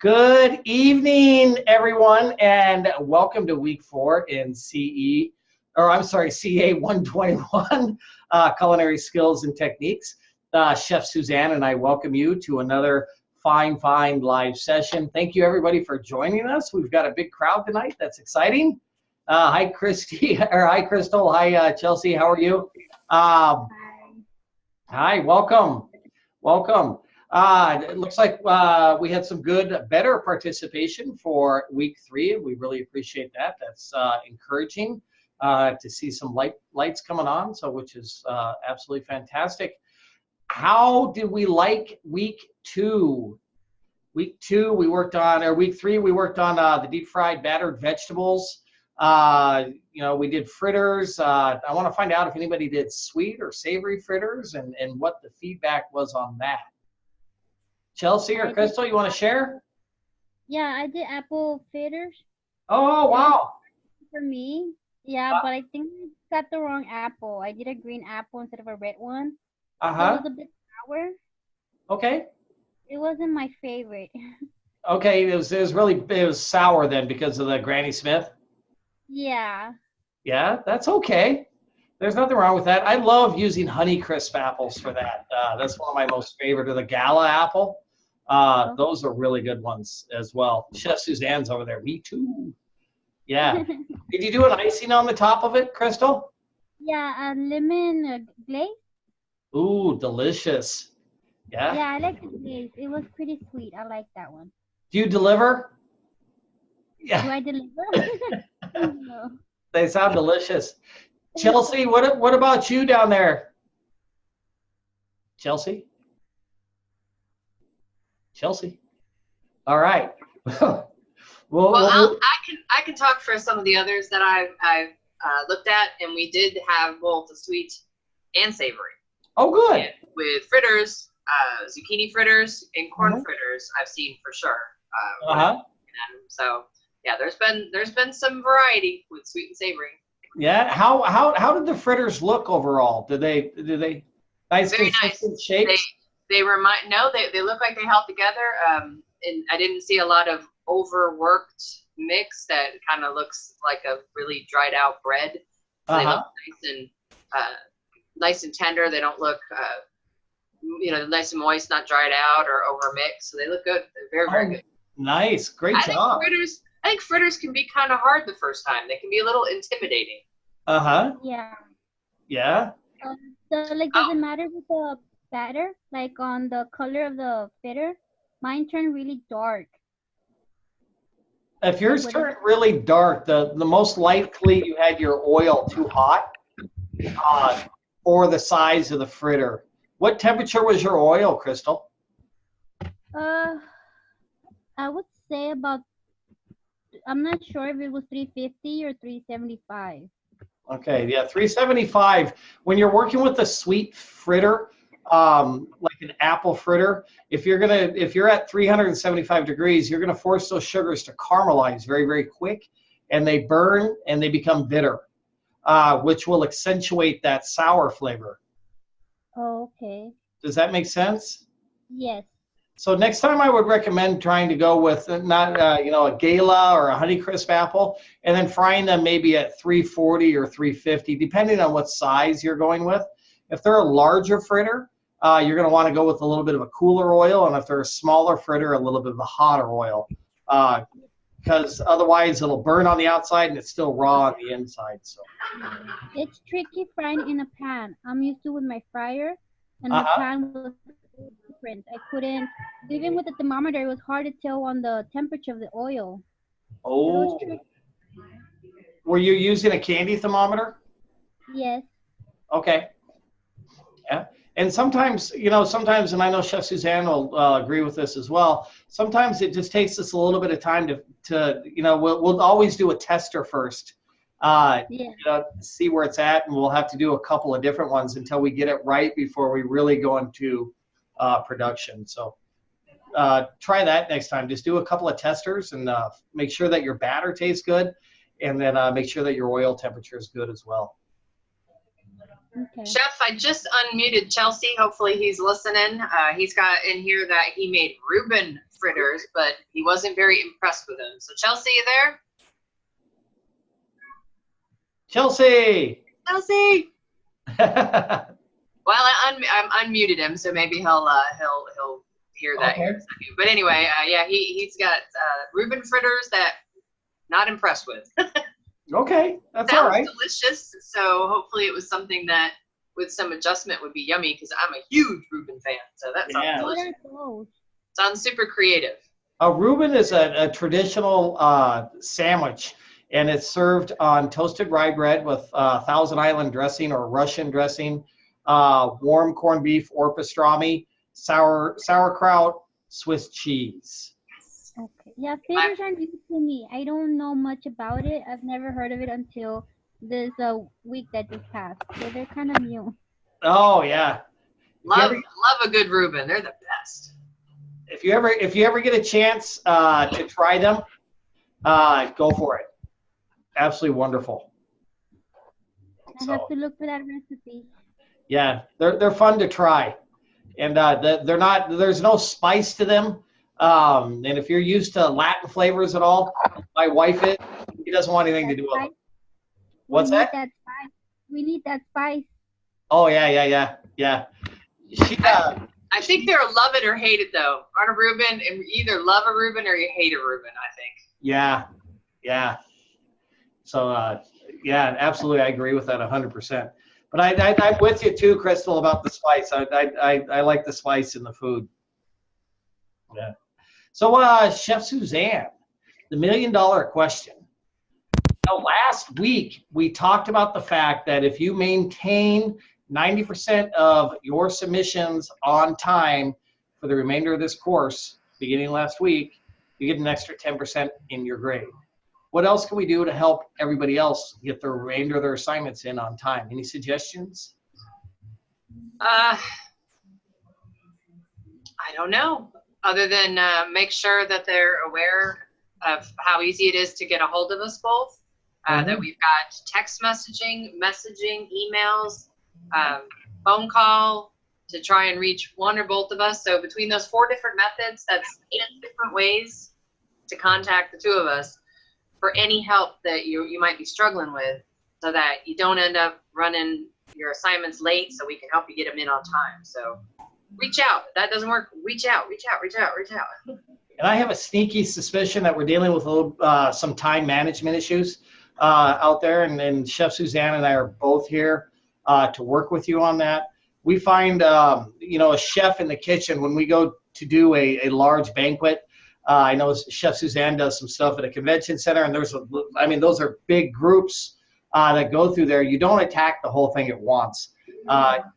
Good evening, everyone, and welcome to week 4 in CA 121, Culinary Skills and Techniques. Chef Suzanne and I welcome you to another fine live session. Thank you, everybody, for joining us. We've got a big crowd tonight. That's exciting. Hi, Christy, or hi, Crystal. Hi, Chelsea. How are you? Hi, welcome. It looks like we had some better participation for week 3. We really appreciate that. That's encouraging to see some lights coming on, which is absolutely fantastic. How did we like week 2? Week 2, we worked on, or week 3, we worked on the deep fried battered vegetables. We did fritters. I want to find out if anybody did sweet or savory fritters and what the feedback was on that. Chelsea or Crystal, you want to share? Yeah, I did apple fritters. Oh, wow. For me, yeah, but I think I got the wrong apple. I did a green apple instead of a red one. Uh-huh. It was a bit sour. Okay. It wasn't my favorite. Okay, it was sour then because of the Granny Smith? Yeah. Yeah, that's okay. There's nothing wrong with that. I love using Honeycrisp apples for that. That's one of my most favorite, or the Gala apple. Those are really good ones as well. Chef Suzanne's over there. Me too. Yeah. Did you do an icing on the top of it, Crystal? Yeah, a lemon glaze. Ooh, delicious. Yeah? Yeah, I like the glaze. It was pretty sweet. I like that one. Do you deliver? Yeah. Do I deliver? No. They sound delicious. Chelsea, what about you down there? Chelsea? All right. I can talk for some of the others that I've looked at, and we did have both the sweet and savory. Oh, good. And with fritters, zucchini fritters and corn fritters, I've seen for sure. So yeah, there's been some variety with sweet and savory. Yeah. How did the fritters look overall? Did they nice Very consistent nice shapes? They look like they held together. And I didn't see a lot of overworked mix that kind of looks like a really dried out bread. So they look nice and tender. They don't look nice and moist, not dried out or over mixed. So they look good. They're very good. Nice, great job. I think fritters can be kind of hard the first time. They can be a little intimidating. Yeah. Yeah. So does it matter with the batter? Like on the color of the fritter? Mine turned really dark. If yours turned really dark, the most likely you had your oil too hot for the size of the fritter. What temperature was your oil, Crystal? I would say about, I'm not sure if it was 350 or 375. Okay, yeah, 375. When you're working with a sweet fritter, like an apple fritter, if you're at 375 degrees, you're gonna force those sugars to caramelize very quick, and they burn and they become bitter, which will accentuate that sour flavor. Oh, okay. Does that make sense? Yes. So next time I would recommend trying to go with not a Gala or a Honeycrisp apple, and then frying them maybe at 340 or 350, depending on what size you're going with. If they're a larger fritter, you're going to want to go with a little bit of a cooler oil, and if they're a smaller fritter, a little bit of a hotter oil, because otherwise it'll burn on the outside and it's still raw on the inside. So it's tricky frying in a pan. I'm used to with my fryer, and the pan was different. I couldn't, even with the thermometer, it was hard to tell on the temperature of the oil. Oh. Were you using a candy thermometer? Yes. Okay. Yeah. And sometimes, and I know Chef Suzanne will agree with this as well, sometimes it just takes us a little bit of time to we'll always do a tester first, see where it's at, and we'll have to do a couple of different ones until we get it right before we really go into production. So try that next time. Just do a couple of testers and make sure that your batter tastes good, and then make sure that your oil temperature is good as well. Okay. Chef, I just unmuted Chelsea. Hopefully he's listening. He's got in here that he made Reuben fritters, but he wasn't very impressed with them. So Chelsea, you there? Chelsea. Chelsea. Well, I'm unmuted him, so maybe he'll hear that here in a second. But anyway, yeah, he's got Reuben fritters that not impressed with. Okay, that's Sounds all right. delicious. So hopefully it was something that with some adjustment would be yummy because I'm a huge Reuben fan. So that sounds Yeah. What delicious. are those? Sounds super creative. A Reuben is a traditional sandwich, and it's served on toasted rye bread with Thousand Island dressing or Russian dressing, warm corned beef or pastrami, sauerkraut, Swiss cheese. Okay. Yeah, fritters are new to me. I don't know much about it. I've never heard of it until this week that just passed. So they're kind of new. Oh yeah. Love a good Reuben. They're the best. If you ever get a chance to try them, go for it. Absolutely wonderful. I have to look for that recipe. Yeah, they're fun to try, and they're not. There's no spice to them. And if you're used to Latin flavors at all, my wife is. She doesn't want anything to do with them. What's that? We need that spice. Oh yeah. She I think they're love it or hate it though. On a Reuben, and you either love a Reuben or you hate a Reuben, I think. Yeah. So yeah, absolutely, I agree with that 100%. But I'm with you too, Crystal, about the spice. I like the spice in the food. Yeah. So Chef Suzanne, the $1 million question. Now, last week we talked about the fact that if you maintain 90% of your submissions on time for the remainder of this course, beginning last week, you get an extra 10% in your grade. What else can we do to help everybody else get the remainder of their assignments in on time? Any suggestions? I don't know. Other than make sure that they're aware of how easy it is to get a hold of us both. That we've got text messaging, emails, phone call to try and reach one or both of us. So between those 4 different methods, that's 8 different ways to contact the 2 of us for any help that you might be struggling with, so that you don't end up running your assignments late, so we can help you get them in on time. So reach out. If that doesn't work, reach out. And I have a sneaky suspicion that we're dealing with some time management issues out there, and Chef Suzanne and I are both here to work with you on that. We find, a chef in the kitchen when we go to do a large banquet. I know Chef Suzanne does some stuff at a convention center, and those are big groups that go through there. You don't attack the whole thing at once.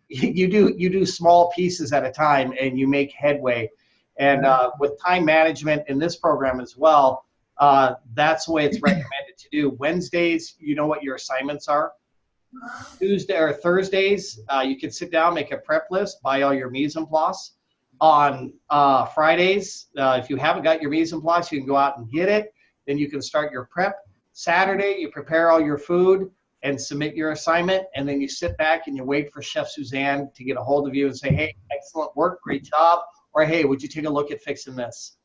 You do small pieces at a time, and you make headway. And with time management in this program as well, that's the way it's recommended to do. Wednesdays, you know what your assignments are. Tuesday or Thursdays, you can sit down, make a prep list, buy all your mise en place. On Fridays, if you haven't got your mise en place, you can go out and get it. Then you can start your prep. Saturday, you prepare all your food and submit your assignment, and then you sit back and you wait for Chef Suzanne to get a hold of you and say, hey, excellent work, great job, or hey, would you take a look at fixing this?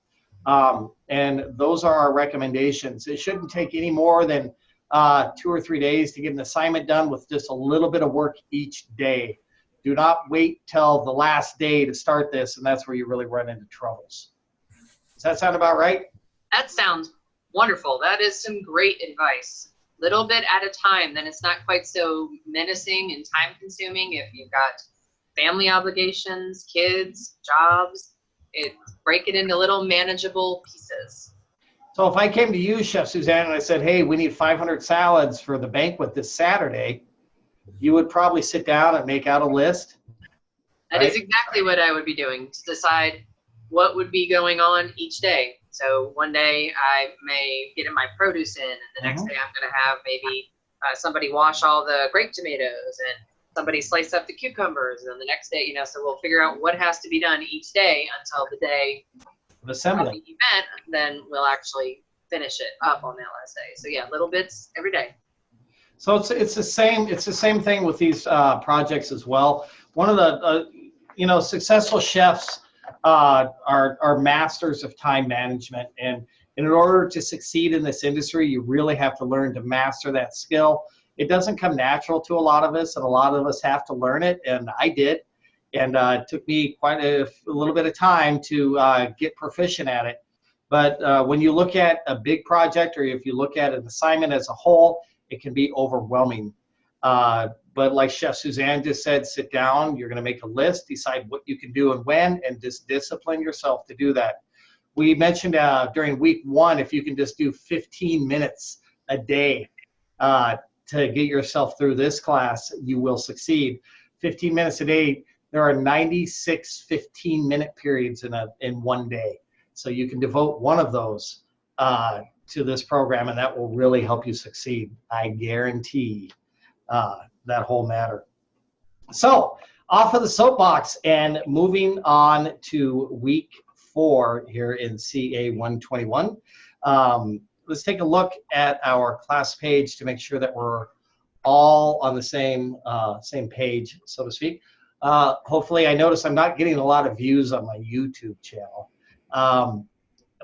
And those are our recommendations. It shouldn't take any more than 2 or 3 days to get an assignment done with just a little bit of work each day. Do not wait till the last day to start this, and that's where you really run into troubles. Does that sound about right? That sounds wonderful. That is some great advice. Little bit at a time, then it's not quite so menacing and time-consuming. If you've got family obligations, kids, jobs, break it into little manageable pieces. So if I came to you, Chef Suzanne, and I said, hey, we need 500 salads for the banquet this Saturday, you would probably sit down and make out a list. That is exactly what I would be doing, to decide what would be going on each day. So one day I may get my produce in, and the next day I'm going to have maybe somebody wash all the grape tomatoes, and somebody slice up the cucumbers, and the next day, so we'll figure out what has to be done each day until the day of assembly of the event, then we'll actually finish it up on that last day. So yeah, little bits every day. So it's the same thing with these projects as well. One of the successful chefs are masters of time management. And in order to succeed in this industry, you really have to learn to master that skill. It doesn't come natural to a lot of us, and a lot of us have to learn it, and I did. And it took me quite a little bit of time to get proficient at it. But when you look at a big project, or if you look at an assignment as a whole, it can be overwhelming. But like Chef Suzanne just said, sit down, you're gonna make a list, decide what you can do and when, and just discipline yourself to do that. We mentioned during week 1, if you can just do 15 minutes a day to get yourself through this class, you will succeed. 15 minutes a day, there are 96 15-minute periods in one day. So you can devote one of those to this program, and that will really help you succeed. I guarantee that whole matter. So off of the soapbox and moving on to week 4 here in CA 121. Let's take a look at our class page to make sure that we're all on the same page, so to speak. Hopefully, I notice I'm not getting a lot of views on my YouTube channel, and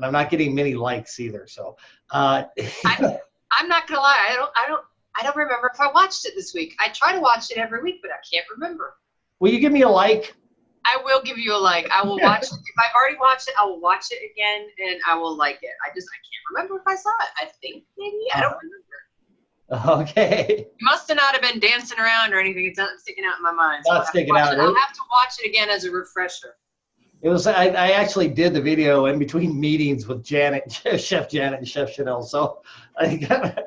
I'm not getting many likes either. So I'm not gonna lie, I don't remember if I watched it this week. I try to watch it every week, but I can't remember. Will you give me a like? I will give you a like. I will watch it. If I've already watched it, I will watch it again, and I will like it. I can't remember if I saw it. I think maybe. I don't remember. Okay. You must not have been dancing around or anything. It's not sticking out in my mind. So Not sticking out. I'll have to watch it again as a refresher. It was. I actually did the video in between meetings with Chef Janet and Chef Chanel. So I got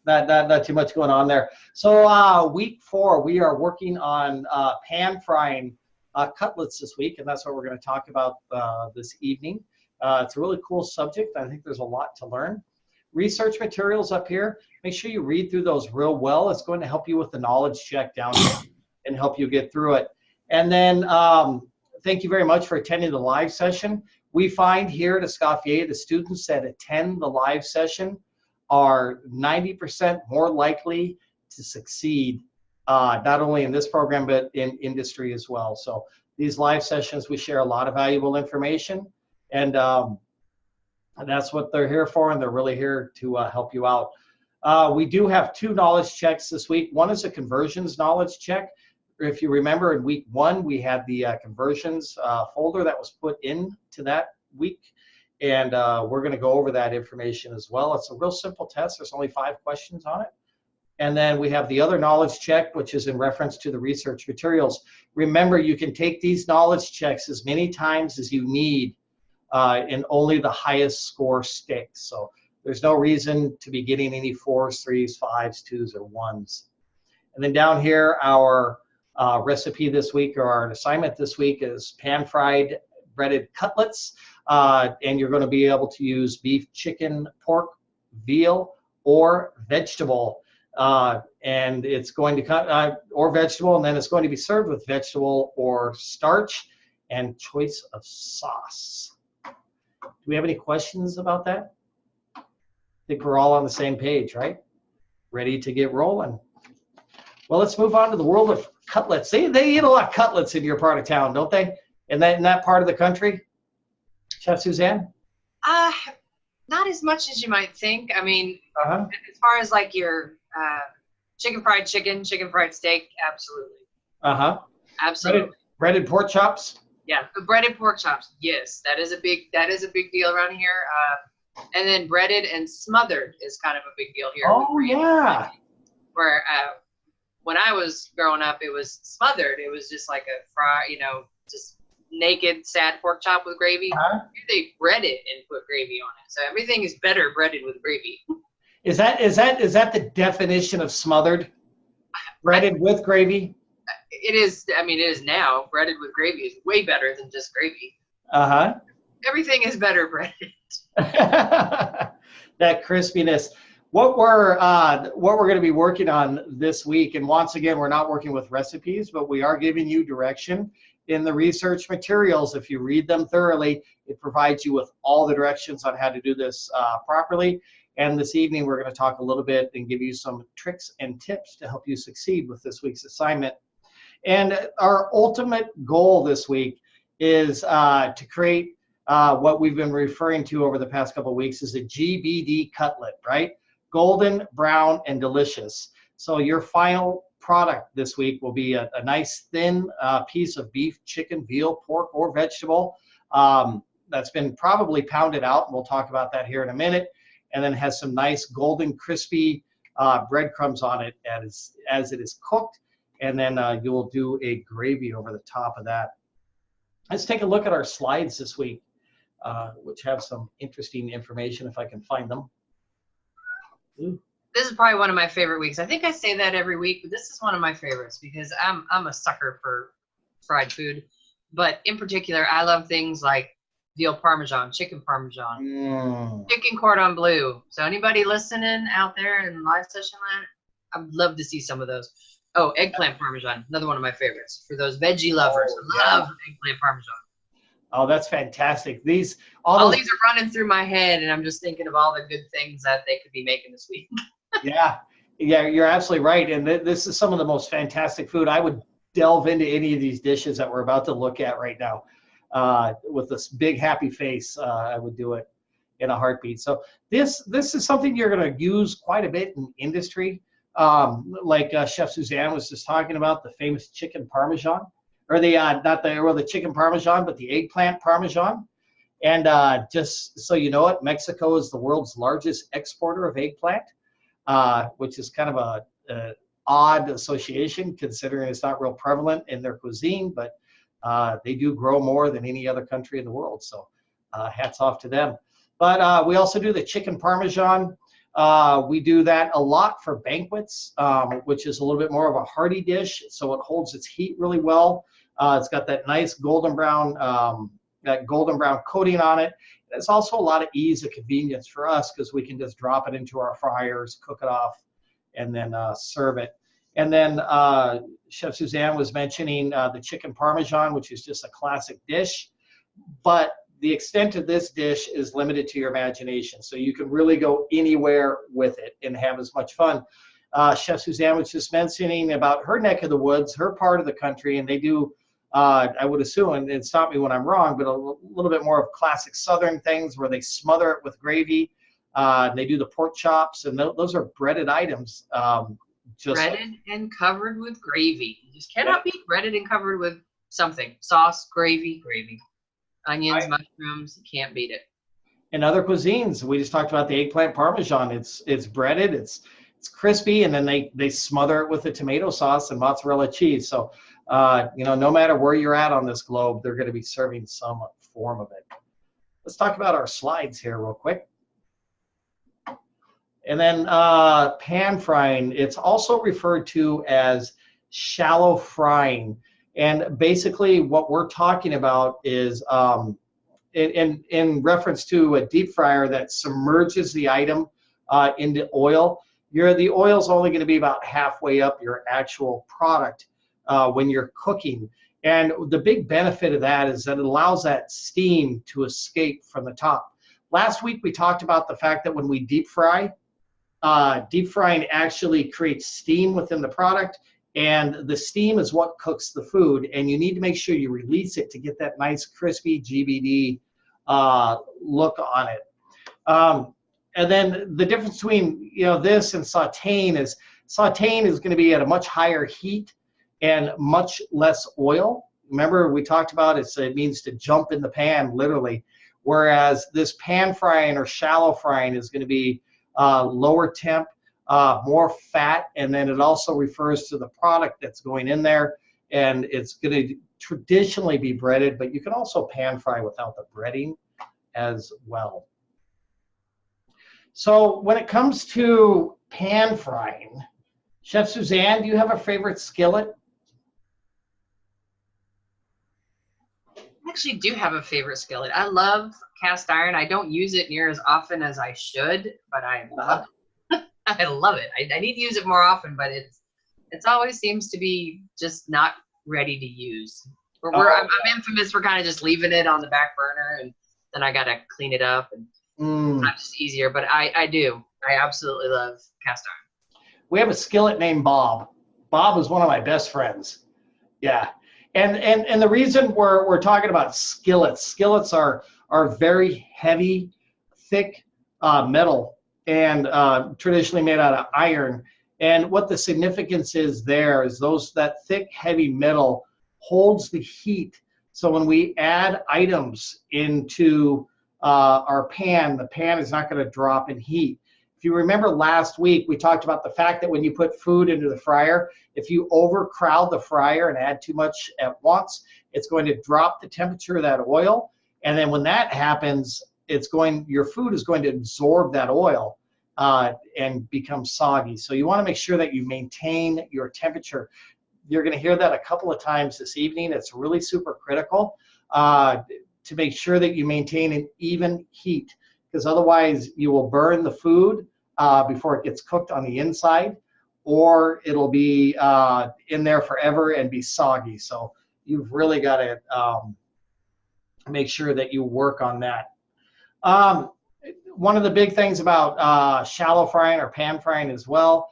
not too much going on there. So week 4, we are working on pan frying cutlets this week, and that's what we're going to talk about this evening. It's a really cool subject. I think there's a lot to learn. Research materials up here. Make sure you read through those real well. It's going to help you with the knowledge check down here and help you get through it. And then thank you very much for attending the live session. We find here at Escoffier, the students that attend the live session are 90% more likely to succeed, not only in this program, but in industry as well. So these live sessions, we share a lot of valuable information, and that's what they're here for, and they're really here to help you out. We do have 2 knowledge checks this week. One is a conversions knowledge check. If you remember, in week 1, we had the conversions folder that was put into that week, and we're going to go over that information as well. It's a real simple test. There's only 5 questions on it. And then we have the other knowledge check, which is in reference to the research materials. Remember, you can take these knowledge checks as many times as you need, and only the highest score sticks. So there's no reason to be getting any 4s, 3s, 5s, 2s, or 1s. And then down here, our recipe this week, or our assignment this week, is pan-fried breaded cutlets. And you're going to be able to use beef, chicken, pork, veal, or vegetable. And it's going to come, or vegetable, and then it's going to be served with vegetable or starch and choice of sauce. Do we have any questions about that? I think we're all on the same page, right? Ready to get rolling. Well, let's move on to the world of cutlets. They eat a lot of cutlets in your part of town, don't they? In that part of the country? Chef Suzanne? Not as much as you might think. I mean, as far as like your chicken fried steak, absolutely. Absolutely. Breaded pork chops? Yeah, the breaded pork chops. Yes, that is a big deal around here. And then breaded and smothered is kind of a big deal here. Oh yeah. Where when I was growing up, it was smothered. It was just like a fry, just naked sad pork chop with gravy. Here they bread it and put gravy on it. So everything is better breaded with gravy. Is that the definition of smothered? Breaded with gravy? It is. I mean, it is now. Breaded with gravy is way better than just gravy. Everything is better breaded. That crispiness. What we're going to be working on this week, and once again, we're not working with recipes, but we are giving you direction in the research materials. If you read them thoroughly, it provides you with all the directions on how to do this properly. And this evening, we're going to talk a little bit and give you some tricks and tips to help you succeed with this week's assignment. And our ultimate goal this week is to create what we've been referring to over the past couple of weeks is a GBD cutlet, right? Golden, brown, and delicious. So your final product this week will be a nice thin piece of beef, chicken, veal, pork, or vegetable that's been probably pounded out, and we'll talk about that here in a minute, and then has some nice golden, crispy breadcrumbs on it as it is cooked, and then you'll do a gravy over the top of that. Let's take a look at our slides this week, which have some interesting information if I can find them. Ooh. This is probably one of my favorite weeks. I think I say that every week, but this is one of my favorites because I'm a sucker for fried food. But in particular, I love things like veal parmesan, chicken parmesan, chicken cordon bleu. So anybody listening out there in live session land, I'd love to see some of those. Oh, eggplant parmesan, another one of my favorites. For those veggie lovers, I love eggplant parmesan. Oh, that's fantastic. All these are running through my head, and I'm just thinking of all the good things that they could be making this week. Yeah, you're absolutely right. And this is some of the most fantastic food. I would delve into any of these dishes that we're about to look at right now. With this big happy face, I would do it in a heartbeat. So this is something you're going to use quite a bit in industry. Like Chef Suzanne was just talking about, the famous chicken parmesan, or the chicken parmesan, but the eggplant parmesan. And just so you know it, Mexico is the world's largest exporter of eggplant, which is kind of a odd association considering it's not real prevalent in their cuisine, but they do grow more than any other country in the world. So hats off to them. But we also do the chicken parmesan. We do that a lot for banquets, which is a little bit more of a hearty dish, so it holds its heat really well. It's got that nice golden brown coating on it. It's also a lot of ease and convenience for us because we can just drop it into our fryers, cook it off, and then serve it. And then Chef Suzanne was mentioning the chicken parmesan, which is just a classic dish. But the extent of this dish is limited to your imagination. So you can really go anywhere with it and have as much fun. Chef Suzanne was just mentioning about her neck of the woods, her part of the country, and they do, I would assume, and stop me when I'm wrong, but a little bit more of classic Southern things where they smother it with gravy. They do the pork chops, and those are breaded items. Breaded and covered with gravy. You just cannot be breaded and covered with something. Sauce, gravy. Onions, mushrooms, you can't beat it. In other cuisines, we just talked about the eggplant parmesan. It's breaded, it's crispy, and then they smother it with the tomato sauce and mozzarella cheese. So, no matter where you're at on this globe, they're going to be serving some form of it. Let's talk about our slides here real quick. And then pan frying, it's also referred to as shallow frying. And basically what we're talking about is in reference to a deep fryer that submerges the item into oil. The oil's only going to be about halfway up your actual product when you're cooking. And the big benefit of that is that it allows that steam to escape from the top. Last week we talked about the fact that when we deep frying actually creates steam within the product, and the steam is what cooks the food, and you need to make sure you release it to get that nice crispy GBD look on it. And then the difference between this and sauteing is going to be at a much higher heat and much less oil. Remember we talked about it means to jump in the pan literally, whereas this pan frying or shallow frying is going to be lower temp, more fat, and then it also refers to the product that's going in there, and it's going to traditionally be breaded, but you can also pan fry without the breading as well. So when it comes to pan frying, Chef Suzanne, do you have a favorite skillet? I actually do have a favorite skillet. I love cast iron. I don't use it near as often as I should, but I love it. I love it. I need to use it more often, but it's always seems to be just not ready to use. I'm infamous for kind of just leaving it on the back burner, and then I gotta clean it up, and it's not just easier. But I do. I absolutely love cast iron. We have a skillet named Bob. Bob is one of my best friends. Yeah. And the reason we're talking about skillets are very heavy, thick metal, and traditionally made out of iron. And what the significance is there is that thick, heavy metal holds the heat. So when we add items into our pan, the pan is not going to drop in heat. If you remember last week, we talked about the fact that when you put food into the fryer, if you overcrowd the fryer and add too much at once, it's going to drop the temperature of that oil. And then when that happens, your food is going to absorb that oil and become soggy. So you want to make sure that you maintain your temperature. You're going to hear that a couple of times this evening. It's really super critical to make sure that you maintain an even heat, because otherwise you will burn the food before it gets cooked on the inside, or it'll be in there forever and be soggy. So you've really got to make sure that you work on that. One of the big things about shallow frying or pan frying as well,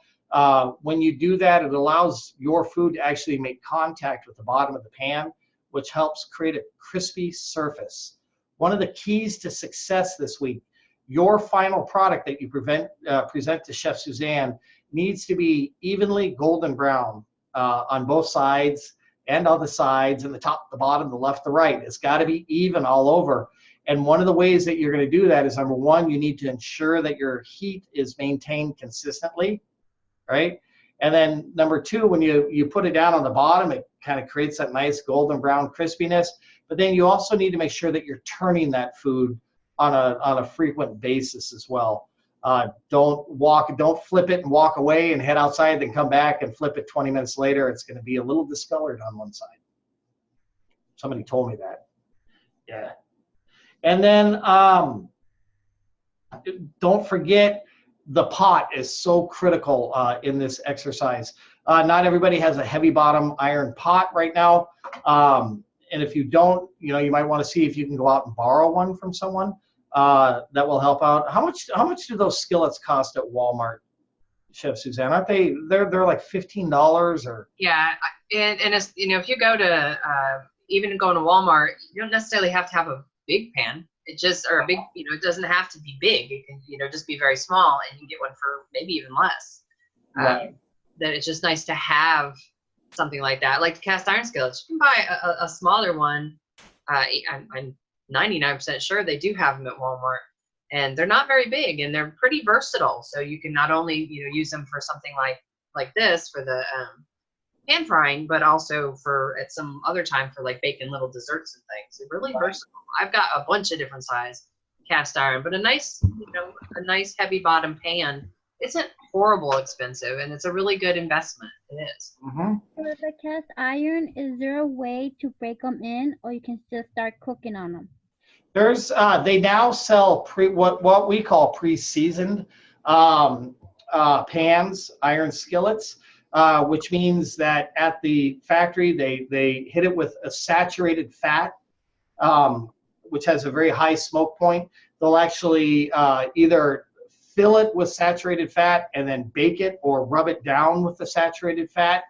when you do that, it allows your food to actually make contact with the bottom of the pan, which helps create a crispy surface. One of the keys to success this week, your final product that you present to Chef Suzanne needs to be evenly golden brown on both sides and on the sides and the top, the bottom, the left, the right. It's got to be even all over. And one of the ways that you're going to do that is, number one, you need to ensure that your heat is maintained consistently, right? And then number two, when you put it down on the bottom, it kind of creates that nice golden brown crispiness. But then you also need to make sure that you're turning that food on a frequent basis as well. Don't flip it and walk away and head outside, then come back and flip it 20 minutes later. It's going to be a little discolored on one side. Somebody told me that. Yeah. And then don't forget, the pot is so critical in this exercise. Not everybody has a heavy bottom iron pot right now. And if you don't, you might want to see if you can go out and borrow one from someone. That will help out. How much do those skillets cost at Walmart, Chef Suzanne? Aren't they? They're like $15 or? Yeah, and it's, if you go to even going to Walmart, you don't necessarily have to have a big pan. It just, or a big, it doesn't have to be big. It can, just be very small, and you can get one for maybe even less. Right. That it's just nice to have something like that, like the cast iron skillets. You can buy a smaller one. I'm 99% sure they do have them at Walmart, and they're not very big, and they're pretty versatile. So you can not only use them for something like this for the pan frying, but also at some other time for like baking little desserts and things. They're really versatile. I've got a bunch of different size cast iron, but a nice heavy bottom pan isn't horrible expensive, and it's a really good investment. It is. Mm-hmm. So with the cast iron, is there a way to break them in, or you can still start cooking on them? There's they now sell what we call pre-seasoned pans, iron skillets, which means that at the factory they hit it with a saturated fat, which has a very high smoke point. They'll actually either fill it with saturated fat and then bake it, or rub it down with the saturated fat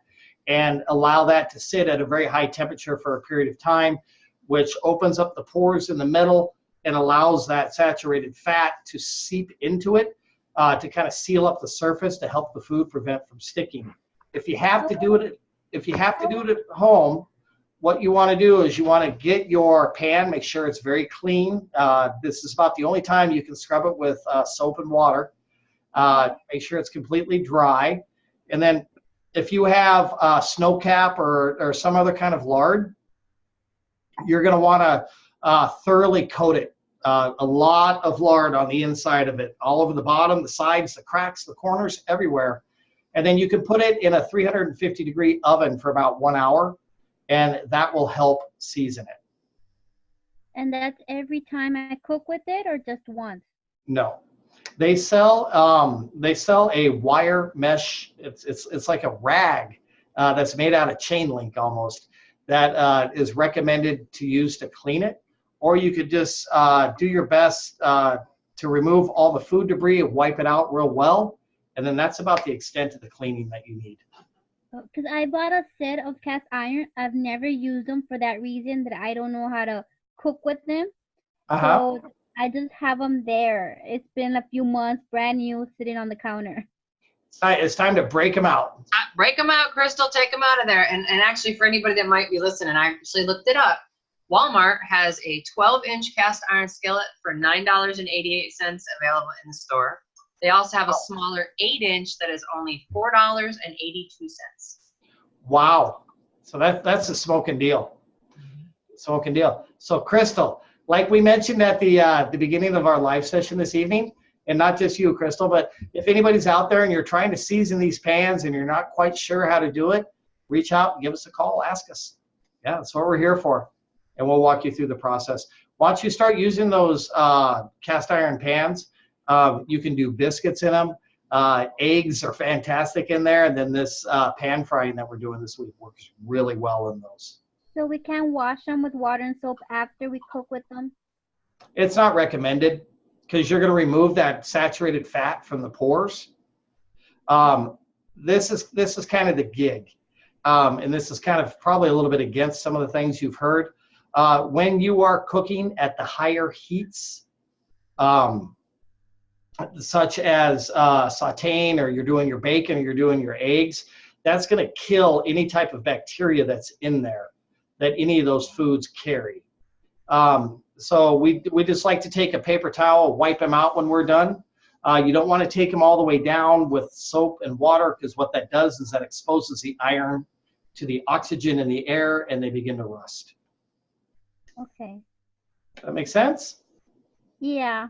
and allow that to sit at a very high temperature for a period of time, which opens up the pores in the metal and allows that saturated fat to seep into it to kind of seal up the surface to help the food prevent from sticking. If you have to do it at home, what you want to do is you want to get your pan, make sure it's very clean. This is about the only time you can scrub it with soap and water. Make sure it's completely dry. And then if you have snow cap or some other kind of lard, you're going to want to thoroughly coat it. A lot of lard on the inside of it, all over the bottom, the sides, the cracks, the corners, everywhere. And then you can put it in a 350-degree oven for about 1 hour, and that will help season it. And that's every time I cook with it, or just once? No, they sell a wire mesh. It's like a rag that's made out of chain link almost, that is recommended to use to clean it. Or you could just do your best to remove all the food debris and wipe it out real well. And then that's about the extent of the cleaning that you need. Because I bought a set of cast iron. I've never used them for that reason that I don't know how to cook with them. Uh-huh. So I just have them there. It's been a few months, brand new, sitting on the counter. It's time to break them out. Break them out, Crystal. Take them out of there. And actually, for anybody that might be listening, I actually looked it up. Walmart has a 12-inch cast iron skillet for $9.88 available in the store. They also have a smaller 8-inch that is only $4.82. Wow. So that's a smoking deal. Smoking deal. So Crystal, like we mentioned at the beginning of our live session this evening, and not just you, Crystal, but if anybody's out there and you're trying to season these pans and you're not quite sure how to do it, reach out, give us a call, ask us. Yeah, that's what we're here for. And we'll walk you through the process. Once you start using those cast iron pans, you can do biscuits in them. Eggs are fantastic in there. And then this pan frying that we're doing this week works really well in those. So we can wash them with water and soap after we cook with them? It's not recommended because you're going to remove that saturated fat from the pores. This is kind of the gig. And this is kind of probably a little bit against some of the things you've heard. When you are cooking at the higher heats, such as sauteing, or you're doing your bacon, or you're doing your eggs, that's going to kill any type of bacteria that's in there that any of those foods carry. So we just like to take a paper towel, wipe them out when we're done. You don't want to take them all the way down with soap and water, because what that does is that exposes the iron to the oxygen in the air, and they begin to rust. Okay. That makes sense? Yeah.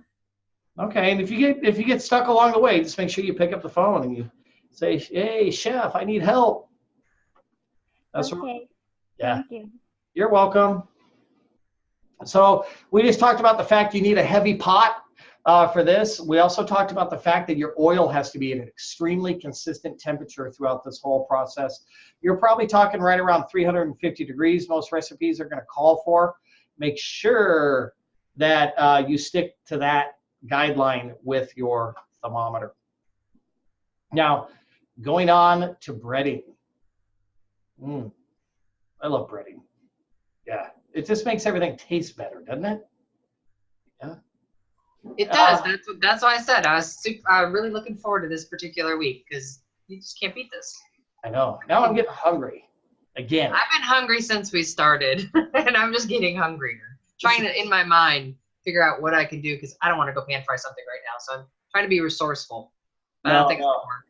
Okay, and if you get stuck along the way, just make sure you pick up the phone and you say, "Hey, chef, I need help." That's okay. Yeah. Thank you. You're welcome. So we just talked about the fact you need a heavy pot for this. We also talked about the fact that your oil has to be at an extremely consistent temperature throughout this whole process. You're probably talking right around 350 degrees. Most recipes are going to call for. Make sure that you stick to that guideline with your thermometer. Now, going on to breading. I love breading. Yeah, it just makes everything taste better, doesn't it? Yeah. It does. That's why I said I was really looking forward to this particular week, because you just can't beat this. I know. Now I'm getting hungry again. I've been hungry since we started, and I'm just getting hungrier. Trying to, in my mind, figure out what I can do, because I don't want to go pan fry something right now. So I'm trying to be resourceful. But I don't think it's going to work.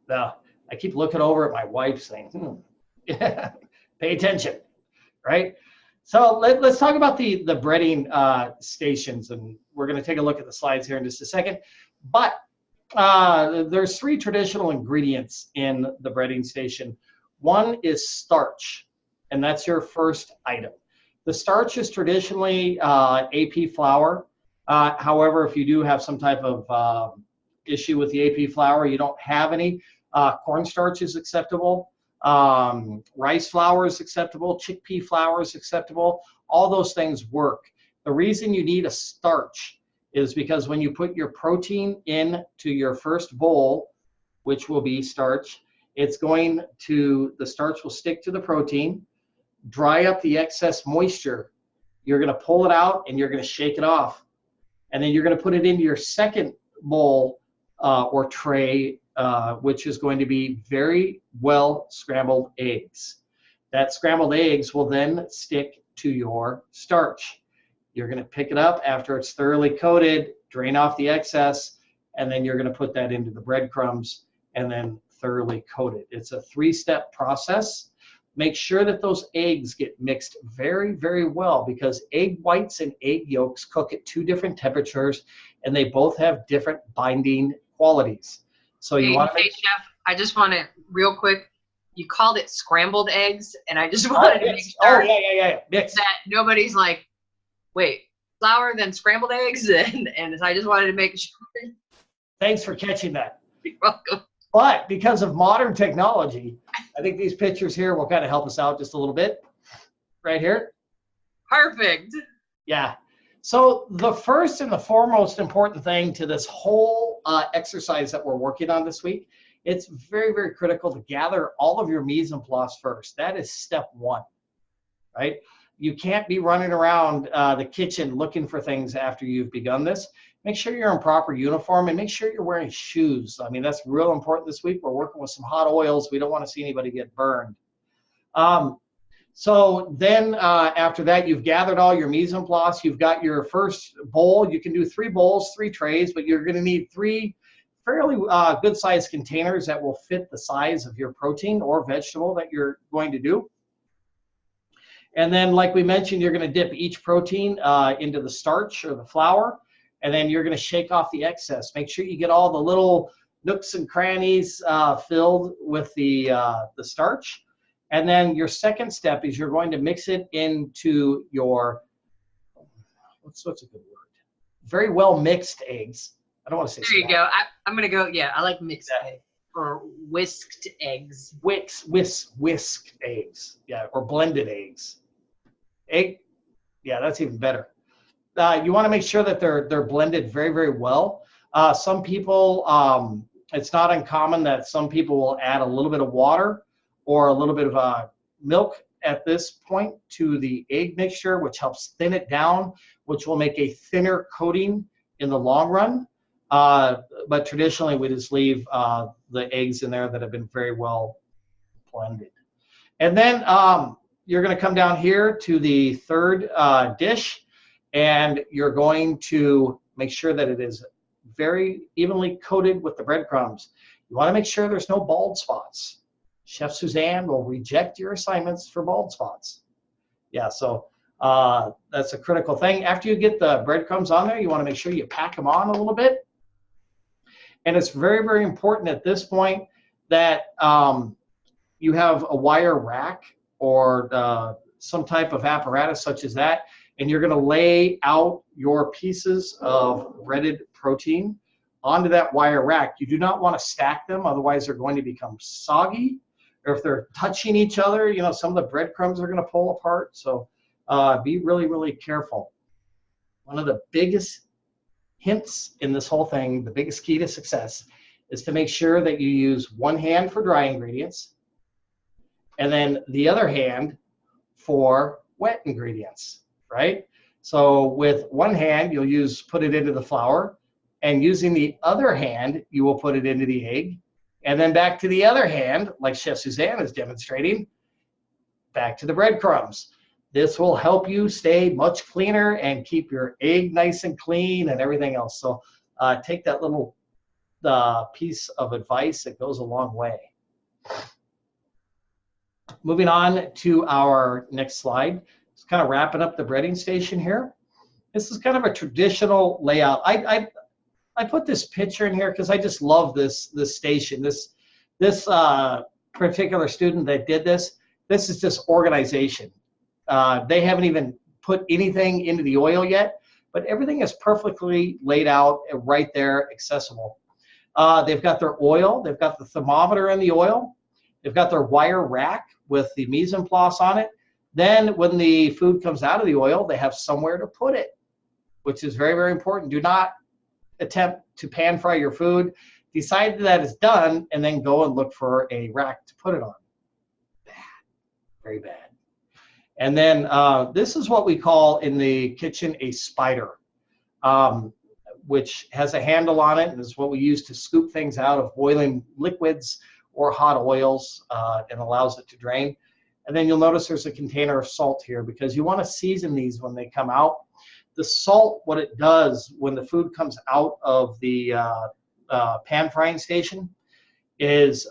No, I keep looking over at my wife saying, yeah, pay attention, right? So let's talk about the breading stations, and we're going to take a look at the slides here in just a second. But there's 3 traditional ingredients in the breading station. One is starch, and that's your first item. The starch is traditionally AP flour. However, if you do have some type of issue with the AP flour, you don't have any, cornstarch is acceptable. Rice flour is acceptable. Chickpea flour is acceptable. All those things work. The reason you need a starch is because when you put your protein into your first bowl, which will be starch, the starch will stick to the protein, dry up the excess moisture. You're going to pull it out and you're going to shake it off. And then you're going to put it into your second bowl or tray, which is going to be very well scrambled eggs. That scrambled eggs will then stick to your starch. You're going to pick it up after it's thoroughly coated, drain off the excess, and then you're going to put that into the breadcrumbs and then thoroughly coat it. It's a 3-step process. Make sure that those eggs get mixed very, very well, because egg whites and egg yolks cook at 2 different temperatures, and they both have different binding qualities. So you want to make... Chef, I just want to, real quick, you called it scrambled eggs, and I just wanted to make sure Mixed. that nobody's like, wait, flour then scrambled eggs? And I just wanted to make sure. Thanks for catching that. You're welcome. But because of modern technology, I think these pictures here will kind of help us out just a little bit. Right here. Perfect. Yeah. So the first and the foremost important thing to this whole exercise that we're working on this week it's very, very critical to gather all of your mise en place first. That is step one, right? You can't be running around the kitchen looking for things after you've begun this. Make sure you're in proper uniform and make sure you're wearing shoes. I mean, that's real important this week. We're working with some hot oils. We don't want to see anybody get burned. So then after that, you've gathered all your mise en place. You've got your first bowl. You can do 3 bowls, 3 trays, but you're going to need 3 fairly good-sized containers that will fit the size of your protein or vegetable that you're going to do. And then, like we mentioned, you're going to dip each protein into the starch or the flour, and then you're going to shake off the excess. Make sure you get all the little nooks and crannies filled with the starch. And then your second step is you're going to mix it into your, what's a good word? Very well mixed eggs. I don't want to say There you go. I'm going to go, yeah, I like mixed eggs or whisked eggs. Whisked eggs, yeah, or blended eggs. Yeah, that's even better. You want to make sure that they're blended very, very well. Some people, it's not uncommon that some people will add a little bit of water or a little bit of milk at this point to the egg mixture, which helps thin it down, which will make a thinner coating in the long run. But traditionally, we just leave the eggs in there that have been very well blended. And then you're going to come down here to the third dish, and you're going to make sure that it is very evenly coated with the breadcrumbs. You want to make sure there's no bald spots. Chef Suzanne will reject your assignments for bald spots. Yeah, so that's a critical thing. After you get the breadcrumbs on there, you want to make sure you pack them on a little bit. And it's very, very important at this point that you have a wire rack or some type of apparatus such as that, and you're going to lay out your pieces of breaded protein onto that wire rack. You do not want to stack them, otherwise they're going to become soggy. Or if they're touching each other, you know, some of the breadcrumbs are going to pull apart. So be really, really careful. One of the biggest hints in this whole thing, the biggest key to success, is to make sure that you use one hand for dry ingredients and then the other hand for wet ingredients, right? So with one hand, you'll put it into the flour, and using the other hand, you will put it into the egg, and then back to the other hand, like Chef Suzanne is demonstrating, back to the breadcrumbs. This will help you stay much cleaner and keep your egg nice and clean and everything else. So take that little piece of advice. It goes a long way. Moving on to our next slide. Just kind of wrapping up the breading station here. This is kind of a traditional layout. I put this picture in here because I just love this station. This particular student that did this is just organization. They haven't even put anything into the oil yet, but everything is perfectly laid out right there, accessible. They've got their oil, they've got the thermometer in the oil, they've got their wire rack with the mise en place on it. Then when the food comes out of the oil, they have somewhere to put it, which is very, very important. Do not attempt to pan fry your food. Decide that it's done and then go and look for a rack to put it on. Bad, very bad. And then this is what we call in the kitchen a spider, which has a handle on it, and is what we use to scoop things out of boiling liquids or hot oils and allows it to drain. And then you'll notice there's a container of salt here because you want to season these when they come out. The salt, what it does when the food comes out of the pan frying station is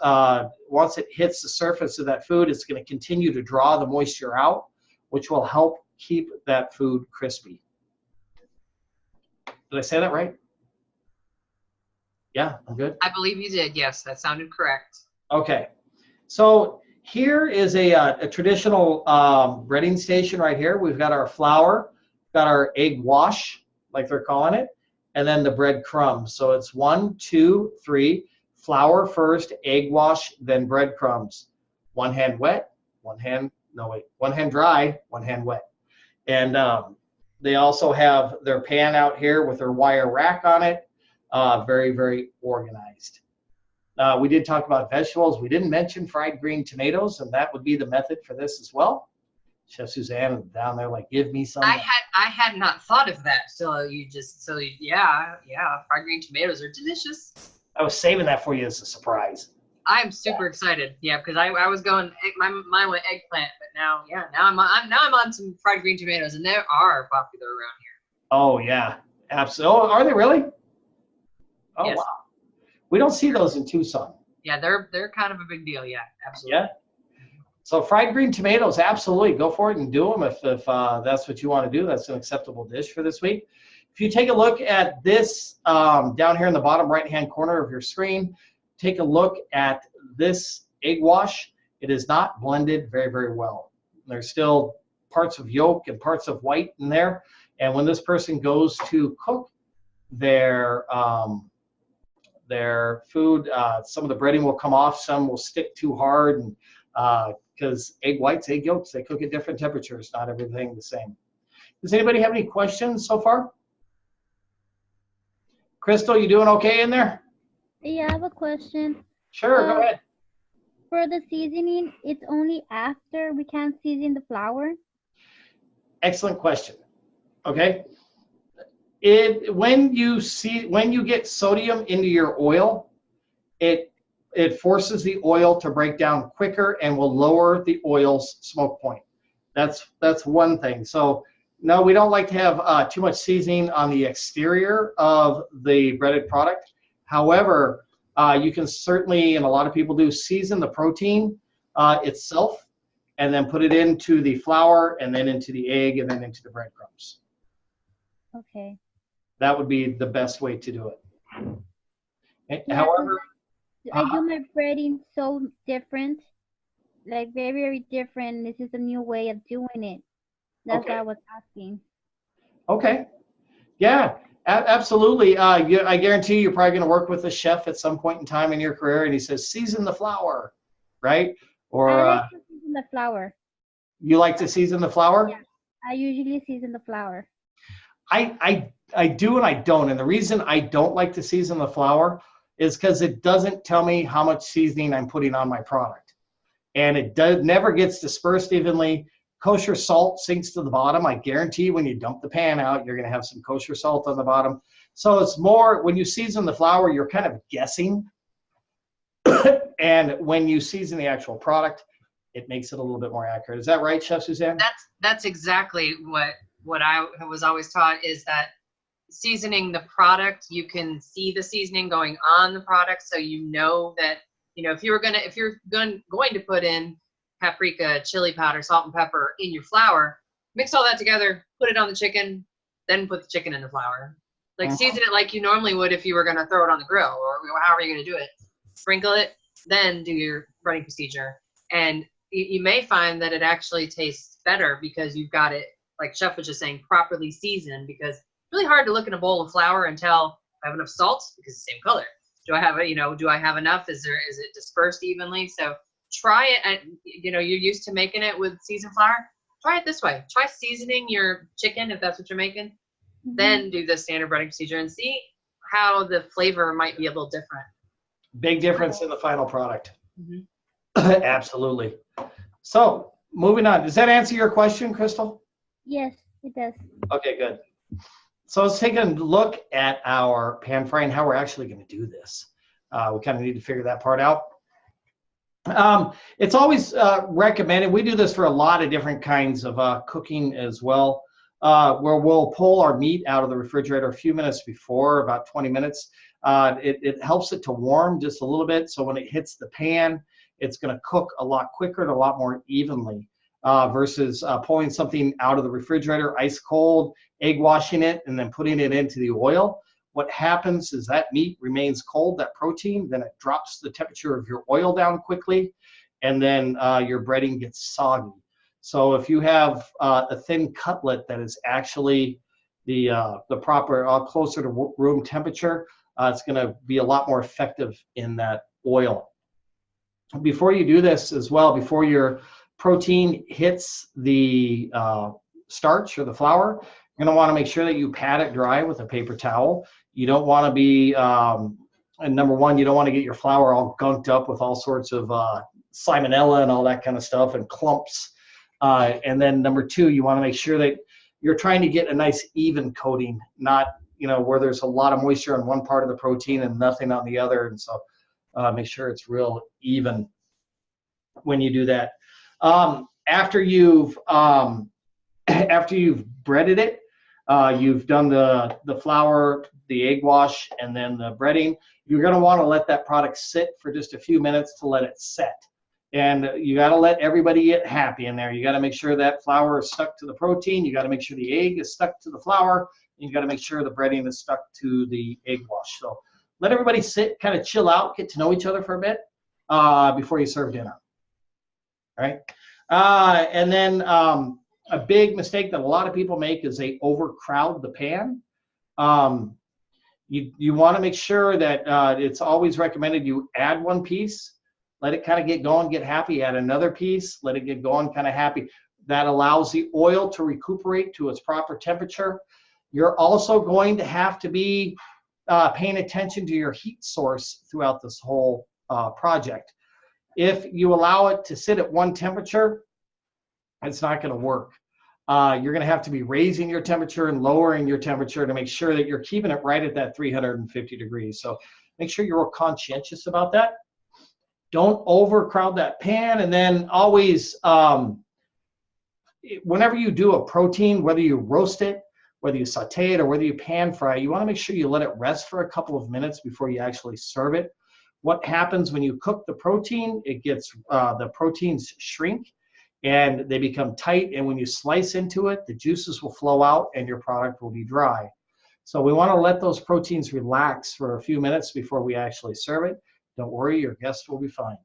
once it hits the surface of that food, it's going to continue to draw the moisture out, which will help keep that food crispy. Did I say that right? Yeah, I'm good? I believe you did, yes, that sounded correct. Okay, so here is a traditional breading station right here. We've got our flour, got our egg wash, like they're calling it, and then the bread crumbs. So it's 1, 2, 3, flour first, egg wash, then bread crumbs. One hand wet, one hand dry, one hand wet. And they also have their pan out here with their wire rack on it. Very, very organized. We did talk about vegetables. We didn't mention fried green tomatoes, and that would be the method for this as well. Chef Suzanne down there, like, give me some. I had not thought of that. Yeah, fried green tomatoes are delicious. I was saving that for you as a surprise. I'm super excited. Yeah, because I was going, mine went eggplant, but now I'm on some fried green tomatoes, and they are popular around here. Oh yeah, absolutely. Oh, are they really? Oh yes. Wow. We don't see those in Tucson. Yeah, they're kind of a big deal. Yeah, absolutely. Yeah. So fried green tomatoes, absolutely. Go for it and do them if that's what you want to do. That's an acceptable dish for this week. If you take a look at this down here in the bottom right-hand corner of your screen, take a look at this egg wash. It is not blended very, very well. There's still parts of yolk and parts of white in there. And when this person goes to cook their food, some of the breading will come off, some will stick too hard, and because egg whites, egg yolks, they cook at different temperatures, not everything the same. Does anybody have any questions so far? Crystal, you doing okay in there? Yeah, I have a question. Sure, go ahead. For the seasoning, it's only after we can season the flour? Excellent question. Okay. When you get sodium into your oil, it forces the oil to break down quicker and will lower the oil's smoke point. That's one thing. So no, we don't like to have too much seasoning on the exterior of the breaded product. However, you can certainly, and a lot of people do, season the protein itself and then put it into the flour and then into the egg and then into the breadcrumbs. Okay. That would be the best way to do it. Yeah, however, I do my breading so different, like very, very different. This is a new way of doing it. That's okay. what I was asking. Okay. Yeah, absolutely. I guarantee you're probably going to work with a chef at some point in time in your career, and he says, season the flour, right? Or I like to season the flour. You like to season the flour? Yeah, I usually season the flour. I do and I don't. And the reason I don't like to season the flour is because it doesn't tell me how much seasoning I'm putting on my product. And it never gets dispersed evenly. Kosher salt sinks to the bottom. I guarantee when you dump the pan out, you're going to have some kosher salt on the bottom. So it's more, when you season the flour, you're kind of guessing. And when you season the actual product, it makes it a little bit more accurate. Is that right, Chef Suzanne? That's exactly what I was always taught, is that seasoning the product, you can see the seasoning going on the product, so you know that, if you're going to put in paprika, chili powder, salt and pepper in your flour, mix all that together, put it on the chicken, then put the chicken in the flour. Like season it like you normally would if you were going to throw it on the grill, or however you're going to do it. Sprinkle it, then do your breading procedure. And you may find that it actually tastes better because you've got it, like Chef was just saying, properly seasoned, because it's really hard to look in a bowl of flour and tell if I have enough salt because it's the same color. Do I have enough? Is it dispersed evenly? So try it. You're used to making it with seasoned flour. Try it this way. Try seasoning your chicken if that's what you're making. Mm-hmm. Then do the standard breading procedure and see how the flavor might be a little different. Big difference in the final product. Mm-hmm. Absolutely. So moving on. Does that answer your question, Crystal? Yes, it does. Okay, good. So let's take a look at our pan fry and how we're actually going to do this. We kind of need to figure that part out. It's always recommended. We do this for a lot of different kinds of cooking as well, where we'll pull our meat out of the refrigerator a few minutes before, about 20 minutes. It helps it to warm just a little bit, so when it hits the pan, it's going to cook a lot quicker and a lot more evenly versus pulling something out of the refrigerator ice cold, egg washing it, and then putting it into the oil. What happens is that meat remains cold, that protein, then it drops the temperature of your oil down quickly, and then your breading gets soggy. So if you have a thin cutlet that is actually the proper, closer to room temperature, it's going to be a lot more effective in that oil. Before you do this as well, before your protein hits the starch or the flour, you're going to want to make sure that you pat it dry with a paper towel. You don't want to be And number one, you don't want to get your flour all gunked up with all sorts of salmonella and all that kind of stuff and clumps. And then number two, you want to make sure that you're trying to get a nice even coating, not where there's a lot of moisture on one part of the protein and nothing on the other. And so make sure it's real even when you do that. After you've breaded it, you've done the flour, the egg wash, and then the breading. You're going to want to let that product sit for just a few minutes to let it set. And you got to let everybody get happy in there. You got to make sure that flour is stuck to the protein. You got to make sure the egg is stuck to the flour. And you got to make sure the breading is stuck to the egg wash. So let everybody sit, kind of chill out, get to know each other for a bit before you serve dinner. All right. And then a big mistake that a lot of people make is they overcrowd the pan. You want to make sure that it's always recommended you add one piece, let it kind of get going, get happy, add another piece, let it get going, kind of happy. That allows the oil to recuperate to its proper temperature. You're also going to have to be paying attention to your heat source throughout this whole project. If you allow it to sit at one temperature, it's not going to work. You're going to have to be raising your temperature and lowering your temperature to make sure that you're keeping it right at that 350 degrees. So make sure you're conscientious about that. Don't overcrowd that pan. And then always, whenever you do a protein, whether you roast it, whether you saute it, or whether you pan fry, you want to make sure you let it rest for a couple of minutes before you actually serve it. What happens when you cook the protein, it gets, the proteins shrink and they become tight. And when you slice into it, the juices will flow out and your product will be dry. So we want to let those proteins relax for a few minutes before we actually serve it. Don't worry, your guests will be fine.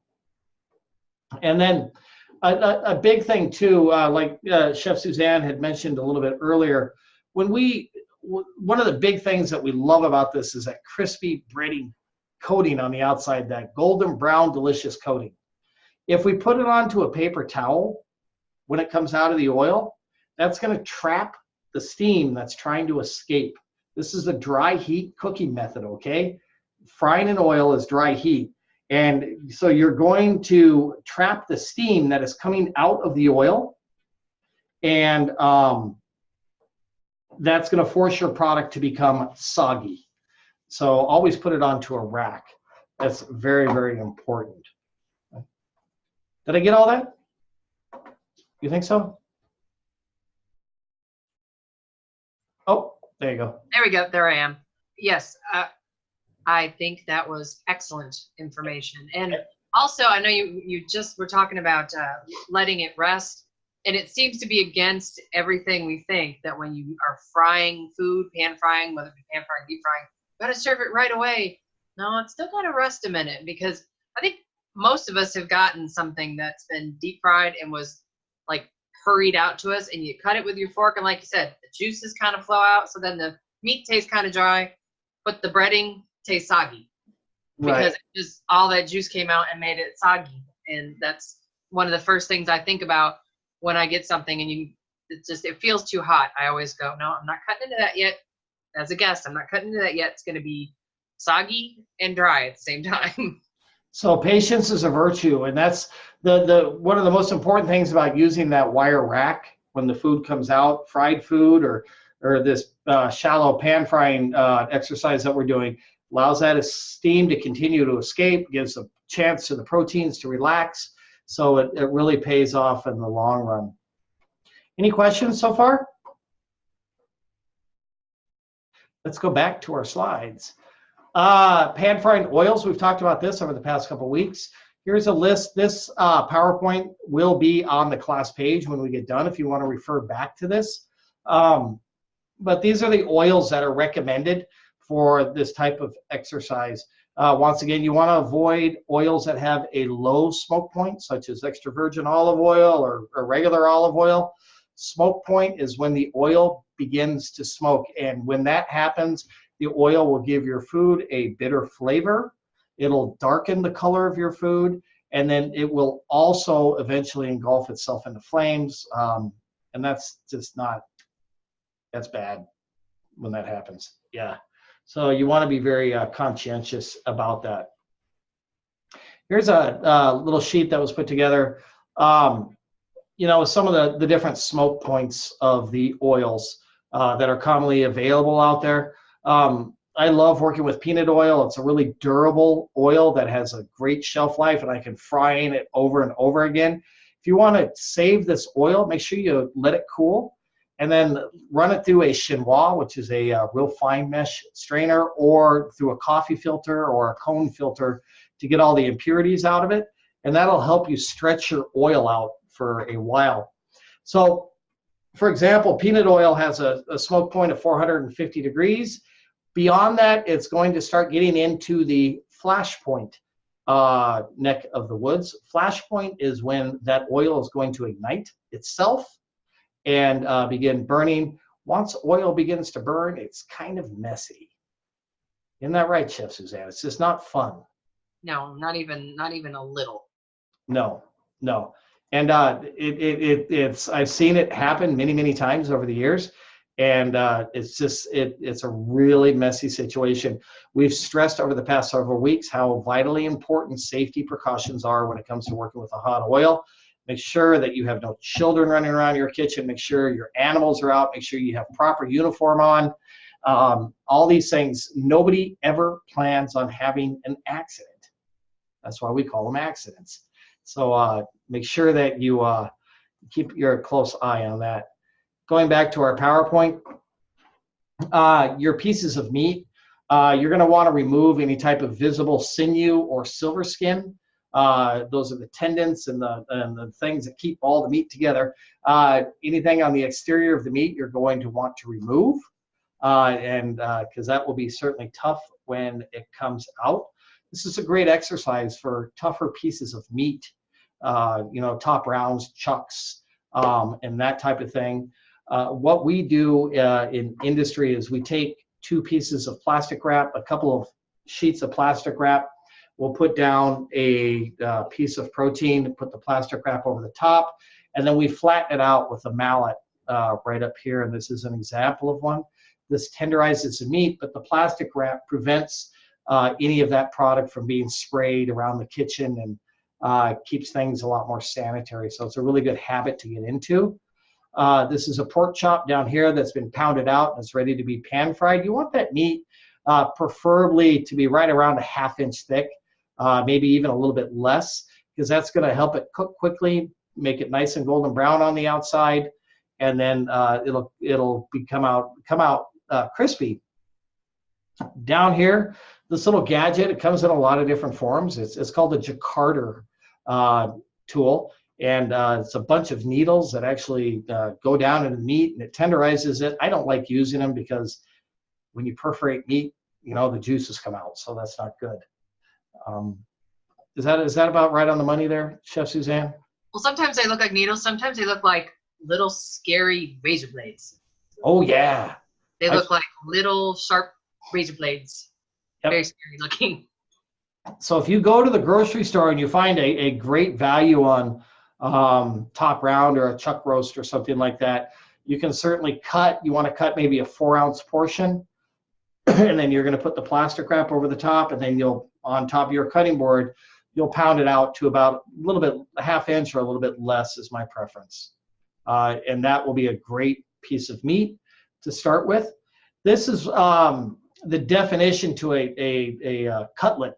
And then a big thing too, like Chef Suzanne had mentioned a little bit earlier, one of the big things that we love about this is that crispy breading coating on the outside, that golden brown delicious coating. If we put it onto a paper towel when it comes out of the oil, that's going to trap the steam that's trying to escape. This is the dry heat cooking method, okay? Frying in oil is dry heat. And so you're going to trap the steam that is coming out of the oil, and that's going to force your product to become soggy. So always put it onto a rack. That's very, very important. Did I get all that? You think so? Oh, there you go. There we go. There I am. Yes, I think that was excellent information. And also, I know you just were talking about letting it rest. And it seems to be against everything we think, that when you are frying food, pan frying, whether it be pan frying, deep frying, you got to serve it right away. No, it's still got to rest a minute, because I think most of us have gotten something that's been deep fried and was like hurried out to us, and you cut it with your fork, and like you said, the juices kind of flow out, so then the meat tastes kind of dry, but the breading tastes soggy because it just, all that juice came out and made it soggy. And that's one of the first things I think about when I get something and it feels too hot. I always go, no, I'm not cutting into that yet. As a guest, I'm not cutting into that yet. It's going to be soggy and dry at the same time. So patience is a virtue, and that's the one of the most important things about using that wire rack when the food comes out, fried food or this shallow pan frying exercise that we're doing, allows that steam to continue to escape, gives a chance to the proteins to relax. So it really pays off in the long run. Any questions so far? Let's go back to our slides. Pan frying oils, we've talked about this over the past couple of weeks. Here's a list. This PowerPoint will be on the class page when we get done if you want to refer back to this. But these are the oils that are recommended for this type of exercise. Once again, you want to avoid oils that have a low smoke point, such as extra virgin olive oil or regular olive oil. Smoke point is when the oil begins to smoke, and when that happens, the oil will give your food a bitter flavor. It'll darken the color of your food, and then it will also eventually engulf itself into flames, and that's just not, that's bad when that happens. Yeah. So you want to be very conscientious about that. Here's a little sheet that was put together. You know, some of the different smoke points of the oils that are commonly available out there. I love working with peanut oil. It's a really durable oil that has a great shelf life, and I can fry in it over and over again. If you want to save this oil, make sure you let it cool and then run it through a chinois, which is a real fine mesh strainer, or through a coffee filter or a cone filter to get all the impurities out of it. And that'll help you stretch your oil out for a while. So, for example, peanut oil has a smoke point of 450 degrees. Beyond that, it's going to start getting into the flash point neck of the woods. Flash point is when that oil is going to ignite itself and begin burning. Once oil begins to burn, it's kind of messy. Isn't that right, Chef Suzanne? It's just not fun. No, not even a little. No. And it's I've seen it happen many times over the years. And it's a really messy situation. We've stressed over the past several weeks how vitally important safety precautions are when it comes to working with a hot oil. Make sure that you have no children running around your kitchen. Make sure your animals are out. Make sure you have proper uniform on. All these things. Nobody ever plans on having an accident. That's why we call them accidents. So make sure that you keep your close eye on that. Going back to our PowerPoint, your pieces of meat, you're going to want to remove any type of visible sinew or silver skin. Those are the tendons and the things that keep all the meat together. Anything on the exterior of the meat you're going to want to remove, because that will be certainly tough when it comes out. This is a great exercise for tougher pieces of meat, you know, top rounds, chucks, and that type of thing. What we do in industry is we take 2 pieces of plastic wrap, a couple of sheets of plastic wrap. We'll put down a piece of protein, put the plastic wrap over the top, and then we flatten it out with a mallet right up here. And this is an example of one. This tenderizes the meat, but the plastic wrap prevents any of that product from being sprayed around the kitchen and keeps things a lot more sanitary. So it's a really good habit to get into. This is a pork chop down here that's been pounded out and it's ready to be pan fried. You want that meat preferably to be right around a ½ inch thick, maybe even a little bit less, because that's going to help it cook quickly, make it nice and golden brown on the outside, and then it'll come out crispy. Down here, this little gadget, it comes in a lot of different forms. It's called a Jacarder tool. And it's a bunch of needles that actually go down into the meat and it tenderizes it. I don't like using them because when you perforate meat, you know, the juices come out, so that's not good. Is that about right on the money there, Chef Suzanne? Well, sometimes they look like needles. Sometimes they look like little scary razor blades. Oh, yeah. They look like little sharp razor blades. Yep. Very scary looking. So if you go to the grocery store and you find a great value on top round or a chuck roast or something like that, you can certainly cut. You want to cut maybe a 4-ounce portion, and then you're going to put the plastic wrap over the top, and then you'll, on top of your cutting board, you'll pound it out to about a little bit, a ½ inch or a little bit less is my preference. And that will be a great piece of meat to start with. This is the definition to a cutlet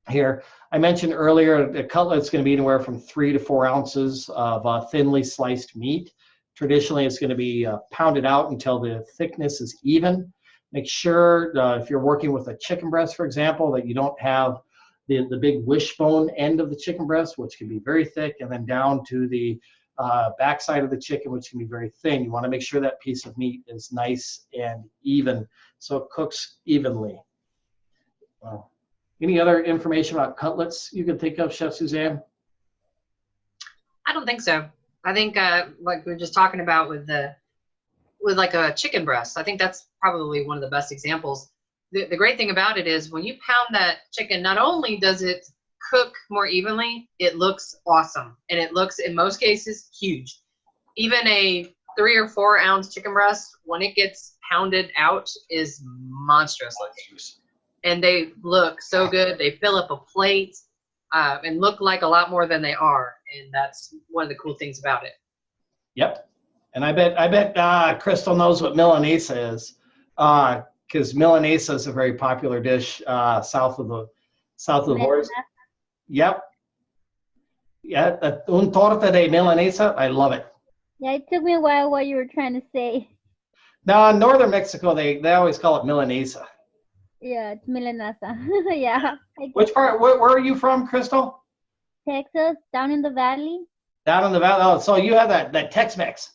here. I mentioned earlier the cutlet's going to be anywhere from 3 to 4 ounces of thinly sliced meat. Traditionally, it's going to be pounded out until the thickness is even. Make sure if you're working with a chicken breast, for example, that you don't have the big wishbone end of the chicken breast, which can be very thick, and then down to the backside of the chicken, which can be very thin. You want to make sure that piece of meat is nice and even, so it cooks evenly. Any other information about cutlets you can think of, Chef Suzanne? I don't think so. I think like we were just talking about with like a chicken breast, I think that's probably one of the best examples. The great thing about it is when you pound that chicken, not only does it cook more evenly, it looks awesome. And it looks, in most cases, huge. Even a 3 or 4 ounce chicken breast, when it gets pounded out is monstrous looking. And they look so good. They fill up a plate and look like a lot more than they are. And that's one of the cool things about it. Yep. And I bet Crystal knows what Milanese is, because Milanese is a very popular dish south of the borders. Yep. Yeah, un torta de milanesa. I love it. Yeah, it took me a while what you were trying to say. Now in northern Mexico, they always call it milanesa. Yeah, it's milanesa. Yeah. Which part? Where are you from, Crystal? Texas, down in the valley. Down in the valley. Oh, so you have that Tex-Mex.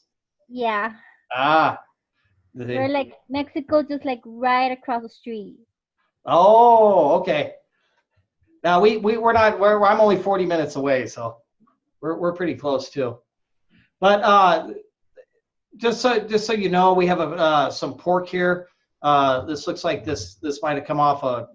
Yeah. Ah. We're like Mexico, just like right across the street. Oh, okay. Now we're not. I'm only 40 minutes away, so we're pretty close too. But just so you know, we have some pork here. This looks like this might have come off a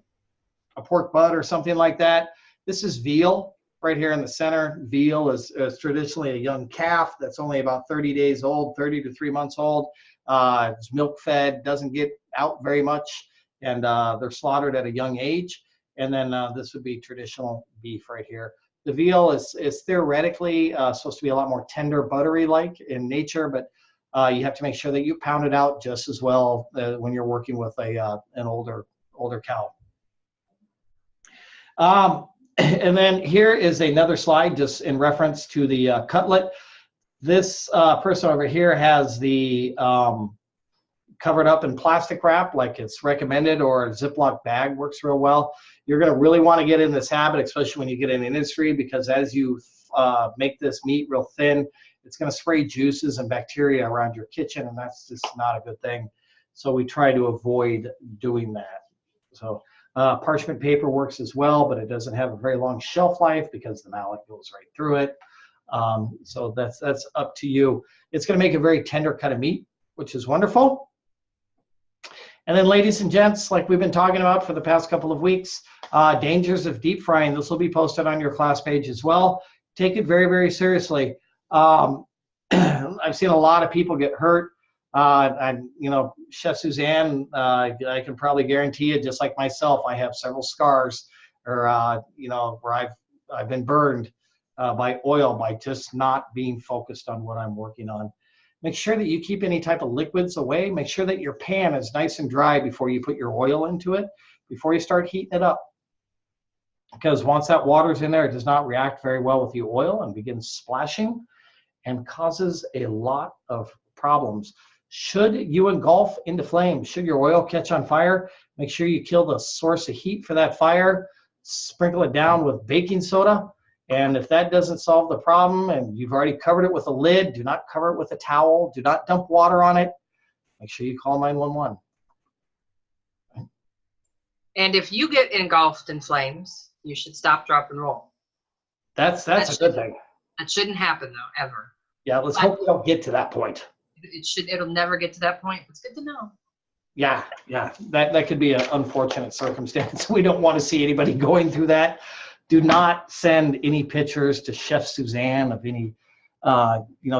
pork butt or something like that. This is veal right here in the center. Veal is traditionally a young calf that's only about 30 days old, 30 to 3 months old. It's milk fed, doesn't get out very much, and they're slaughtered at a young age. And then this would be traditional beef right here. The veal is theoretically supposed to be a lot more tender, buttery-like in nature, but you have to make sure that you pound it out just as well when you're working with an older cow. And then here is another slide just in reference to the cutlet. This person over here has the covered up in plastic wrap like it's recommended, or a Ziploc bag works real well. You're going to really want to get in this habit, especially when you get in industry, because as you make this meat real thin, it's going to spray juices and bacteria around your kitchen, and that's just not a good thing. So we try to avoid doing that. So parchment paper works as well, but it doesn't have a very long shelf life because the mallet goes right through it. So that's up to you. It's going to make a very tender cut of meat, which is wonderful. And then, ladies and gents, like we've been talking about for the past couple of weeks, dangers of deep frying. This will be posted on your class page as well. Take it very, very seriously. I've seen a lot of people get hurt. Chef Suzanne, I can probably guarantee you, just like myself, I have several scars, or where I've been burned by oil by just not being focused on what I'm working on. Make sure that you keep any type of liquids away. Make sure that your pan is nice and dry before you put your oil into it, before you start heating it up. Because once that water's in there, it does not react very well with the oil and begins splashing and causes a lot of problems. Should you engulf into flames, should your oil catch on fire, make sure you kill the source of heat for that fire, sprinkle it down with baking soda. And if that doesn't solve the problem and you've already covered it with a lid, do not cover it with a towel. Do not dump water on it. Make sure you call 911. And if you get engulfed in flames, you should stop, drop, and roll. That's a good thing. That shouldn't happen, though, ever. Yeah, let's hope we don't get to that point. It'll never get to that point. It's good to know. Yeah, that could be an unfortunate circumstance. We don't want to see anybody going through that. Do not send any pictures to Chef Suzanne of any,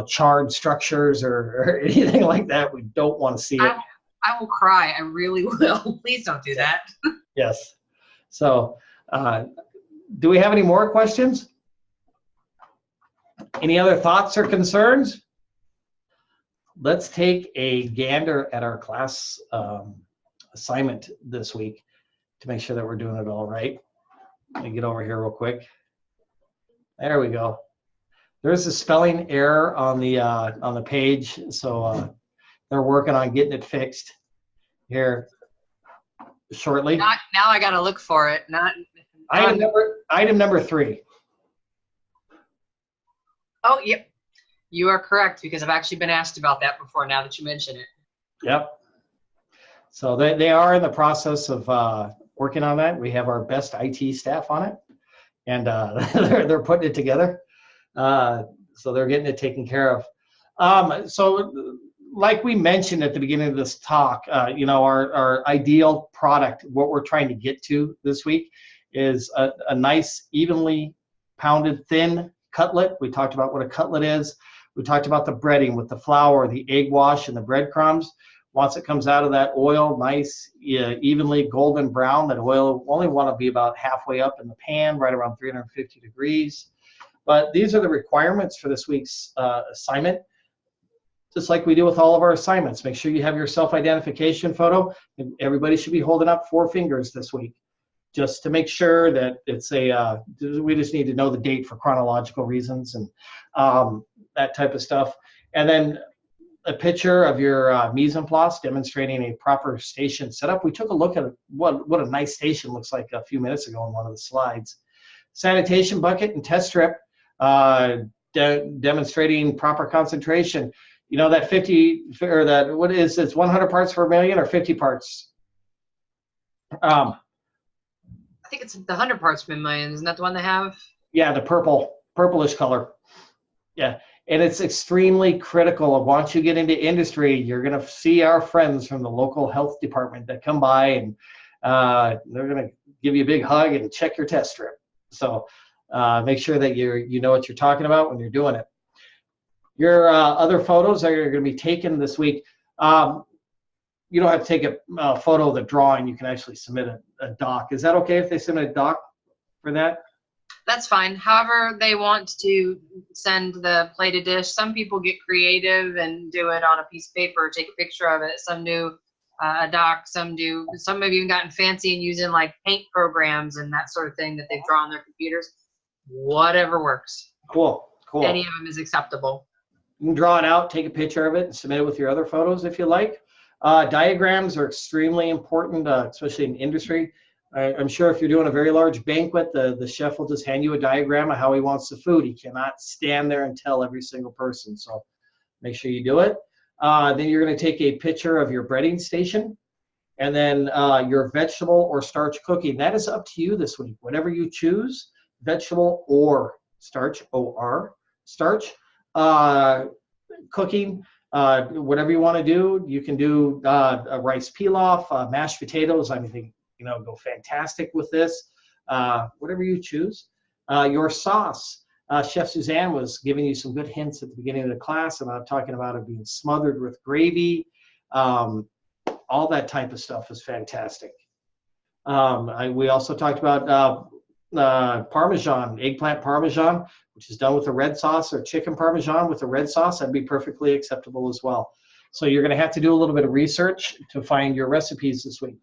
charred structures or anything like that. We don't want to see it. I will cry. I really will. Please don't do that. Yes. So, do we have any more questions? Any other thoughts or concerns? Let's take a gander at our class assignment this week to make sure that we're doing it all right. Let me get over here real quick. There we go. There's a spelling error on the page, so they're working on getting it fixed here shortly. Now I got to look for it. Item number 3. Oh, yep. You are correct, because I've actually been asked about that before, now that you mention it. Yep. So they are in the process of working on that. We have our best IT staff on it, and they're putting it together. So they're getting it taken care of. So like we mentioned at the beginning of this talk, our ideal product, what we're trying to get to this week, is a nice, evenly pounded, thin cutlet. We talked about what a cutlet is. We talked about the breading with the flour, the egg wash, and the breadcrumbs. Once it comes out of that oil, nice, evenly golden brown, that oil will only want to be about halfway up in the pan, right around 350 degrees. But these are the requirements for this week's assignment. Just like we do with all of our assignments, make sure you have your self-identification photo. And everybody should be holding up 4 fingers this week, just to make sure that it's we just need to know the date for chronological reasons and that type of stuff. And then a picture of your mise en place demonstrating a proper station setup. We took a look at what a nice station looks like a few minutes ago on one of the slides. Sanitation bucket and test strip demonstrating proper concentration. You know, that 50, or that, what is it's 100 parts per million or 50 parts? I think it's the 100 parts per million. Isn't that the one they have? Yeah, the purplish color. Yeah, and it's extremely critical. Once you get into industry, you're going to see our friends from the local health department that come by, and they're going to give you a big hug and check your test strip. So make sure that you know what you're talking about when you're doing it. Your other photos that are going to be taken this week, you don't have to take a photo of the drawing. You can actually submit a doc. Is that okay if they submit a doc for that? That's fine. However they want to send the plated dish. Some people get creative and do it on a piece of paper, take a picture of it. Some do a doc, some have even gotten fancy and using like paint programs and that sort of thing that they've drawn on their computers. Whatever works. Cool. Any of them is acceptable. You can draw it out, take a picture of it, and submit it with your other photos if you like. Diagrams are extremely important, especially in industry. I'm sure if you're doing a very large banquet, the chef will just hand you a diagram of how he wants the food. He cannot stand there and tell every single person, so make sure you do it. Then you're going to take a picture of your breading station, and then your vegetable or starch cooking. That is up to you this week. Whatever you choose, vegetable or starch, O-R, starch. Cooking, whatever you want to do. You can do a rice pilaf, mashed potatoes. I think, go fantastic with this. Whatever you choose. Your sauce. Chef Suzanne was giving you some good hints at the beginning of the class about talking about it being smothered with gravy. All that type of stuff is fantastic. We also talked about Parmesan, eggplant Parmesan, which is done with a red sauce, or chicken Parmesan with a red sauce. That'd be perfectly acceptable as well. So you're going to have to do a little bit of research to find your recipes this week.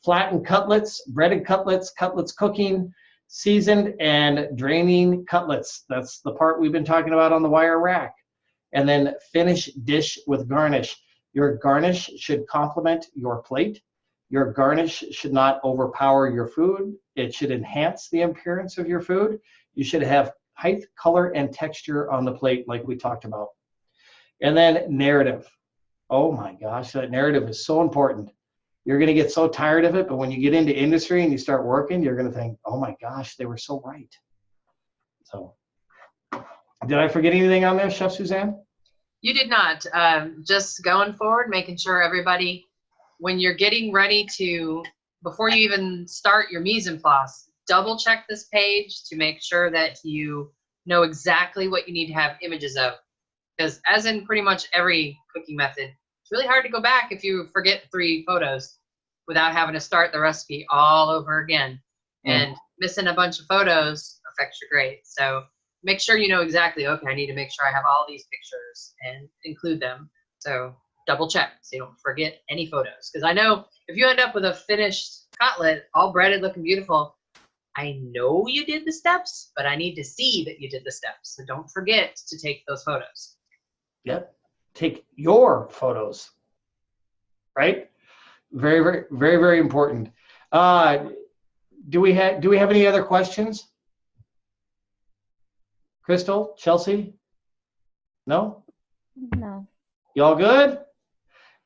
Flattened cutlets, breaded cutlets, cutlets cooking, seasoned and draining cutlets. That's the part we've been talking about on the wire rack. And then finish dish with garnish. Your garnish should complement your plate. Your garnish should not overpower your food. It should enhance the appearance of your food. You should have height, color, and texture on the plate like we talked about. And then narrative. Oh my gosh, that narrative is so important. You're going to get so tired of it, but when you get into industry and you start working, you're going to think, oh my gosh, they were so right. So, did I forget anything on there, Chef Suzanne? You did not. Just going forward, making sure everybody, when you're getting ready to, before you even start your mise en place, double check this page to make sure that you know exactly what you need to have images of. Because as in pretty much every cooking method, it's really hard to go back if you forget 3 photos without having to start the recipe all over again. And missing a bunch of photos affects your grade. So make sure you know exactly, okay, I need to make sure I have all these pictures and include them. So double check so you don't forget any photos. Because I know if you end up with a finished cutlet, all breaded, looking beautiful, I know you did the steps, but I need to see that you did the steps. So don't forget to take those photos. Yep. Take your photos. Right? Very, very, very, very important. Do we have any other questions? Crystal, Chelsea? No? No. Y'all good?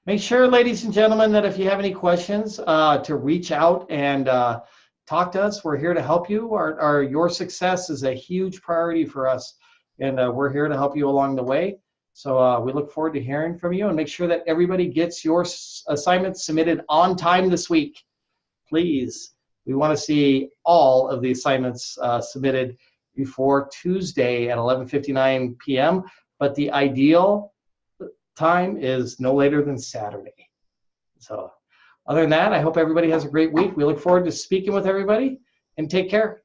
Make sure, ladies and gentlemen, that if you have any questions, to reach out and talk to us. We're here to help you. Your success is a huge priority for us, and we're here to help you along the way. So we look forward to hearing from you, and make sure that everybody gets your assignments submitted on time this week. Please, we want to see all of the assignments submitted before Tuesday at 11:59 p.m., but the ideal time is no later than Saturday. So other than that, I hope everybody has a great week. We look forward to speaking with everybody, and take care.